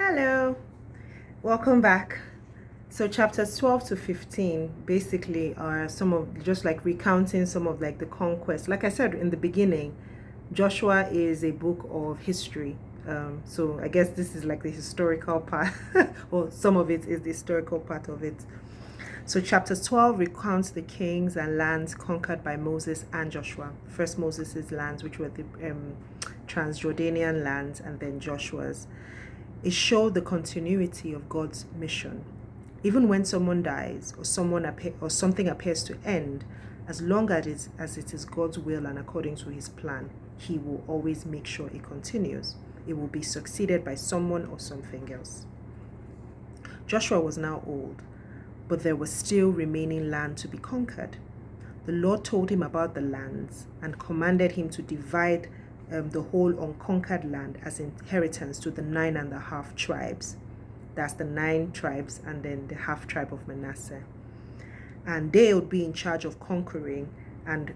Hello, welcome back. So chapters 12 to 15 basically are some of just like recounting some of like the conquest. Like I said in the beginning, Joshua is a book of history. So I guess this is like the historical part, or some of it is the historical part of it. So chapter 12 recounts the kings and lands conquered by Moses and Joshua. First Moses' lands, which were the Transjordanian lands, and then Joshua's. It showed the continuity of God's mission. Even when someone dies or or something appears to end, as long as it is God's will and according to his plan, he will always make sure it continues. It will be succeeded by someone or something else. Joshua was now old, but there was still remaining land to be conquered. The Lord told him about the lands and commanded him to divide the whole unconquered land as inheritance to the 9.5 tribes. That's the 9 tribes and then the half tribe of Manasseh. And they would be in charge of conquering and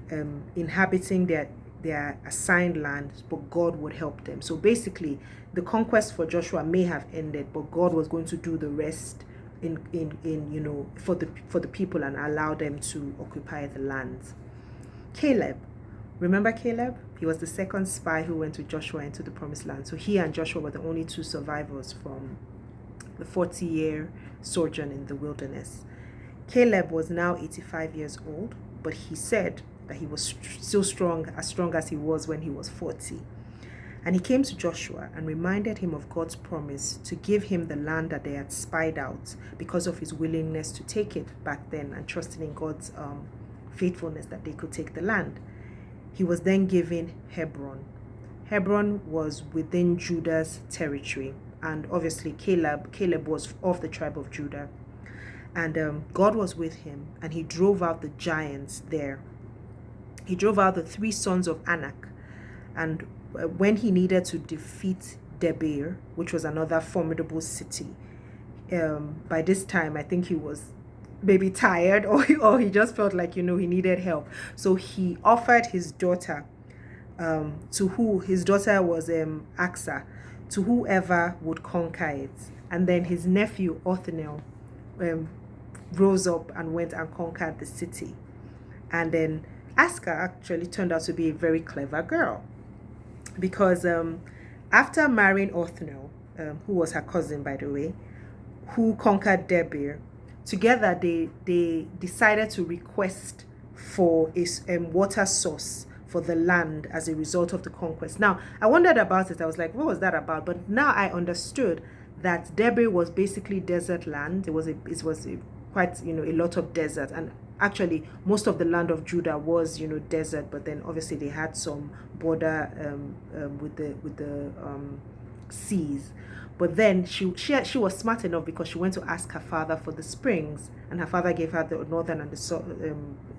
inhabiting their assigned land, but God would help them. So basically, the conquest for Joshua may have ended, but God was going to do the rest in for the people and allow them to occupy the lands. Caleb, remember Caleb? He was the second spy who went with Joshua into the promised land. So he and Joshua were the only two survivors from the 40-year sojourn in the wilderness. Caleb was now 85 years old, but he said that he was still strong as he was when he was 40. And he came to Joshua and reminded him of God's promise to give him the land that they had spied out because of his willingness to take it back then and trusting in God's faithfulness that they could take the land. He was then given Hebron. Hebron was within Judah's territory, and obviously Caleb was of the tribe of Judah. And God was with him, and he drove out the giants there. He drove out the 3 sons of Anak, and when he needed to defeat Debir, which was another formidable city, by this time I think he was maybe tired or he just felt like he needed help. So he offered his daughter his daughter was Asa, to whoever would conquer it. And then his nephew Othniel rose up and went and conquered the city. And then Asa actually turned out to be a very clever girl, because after marrying Othniel, who was her cousin, by the way, who conquered Debir, together they decided to request for a water source for the land as a result of the conquest. Now, I wondered about it. I was like, what was that about? But now I understood that Debir was basically desert land. It was quite a lot of desert, and actually most of the land of Judah was desert, but then obviously they had some border with the seas. But then she was smart enough, because she went to ask her father for the springs, and her father gave her the northern and the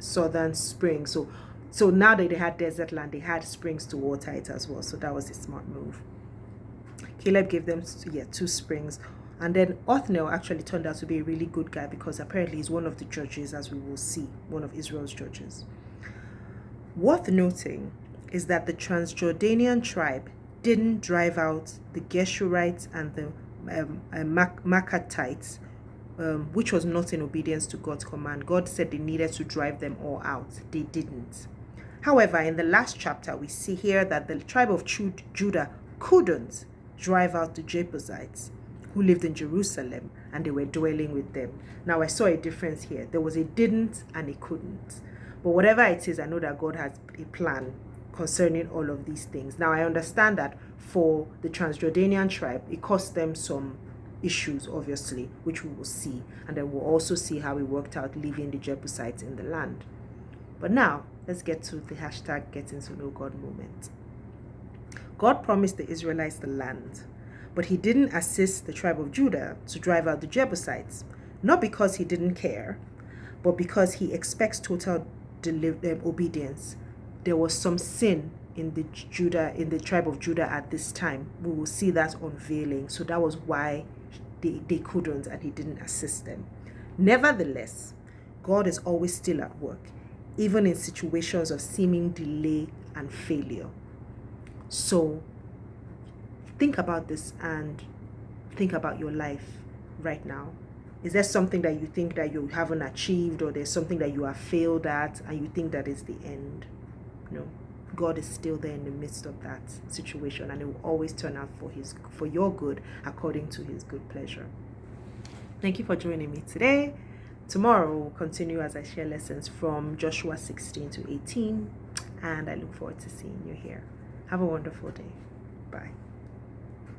southern springs. So now that they had desert land, they had springs to water it as well. So that was a smart move. Caleb gave them 2 springs. And then Othniel actually turned out to be a really good guy, because apparently he's one of the judges, as we will see, one of Israel's judges. Worth noting is that the Transjordanian tribe didn't drive out the Geshurites and the Maccathites, which was not in obedience to God's command. God said they needed to drive them all out. They didn't. However, in the last chapter, we see here that the tribe of Judah couldn't drive out the Jebusites, who lived in Jerusalem, and they were dwelling with them. Now, I saw a difference here. There was a didn't and a couldn't. But whatever it is, I know that God has a plan concerning all of these things. Now, I understand that for the Transjordanian tribe, it cost them some issues, obviously, which we will see. And then we'll also see how it worked out leaving the Jebusites in the land. But now, let's get to the hashtag getting to know God moment. God promised the Israelites the land, but he didn't assist the tribe of Judah to drive out the Jebusites, not because he didn't care, but because he expects total obedience. There was some sin in the tribe of Judah at this time. We will see that unveiling. So that was why they couldn't, and he didn't assist them. Nevertheless, God is always still at work, even in situations of seeming delay and failure. So think about this and think about your life right now. Is there something that you think that you haven't achieved, or there's something that you have failed at and you think that is the end? No. God is still there in the midst of that situation, and it will always turn out for your good according to his good pleasure. Thank you for joining me today. Tomorrow we'll continue as I share lessons from Joshua 16 to 18, and I look forward to seeing you here. Have a wonderful day. Bye.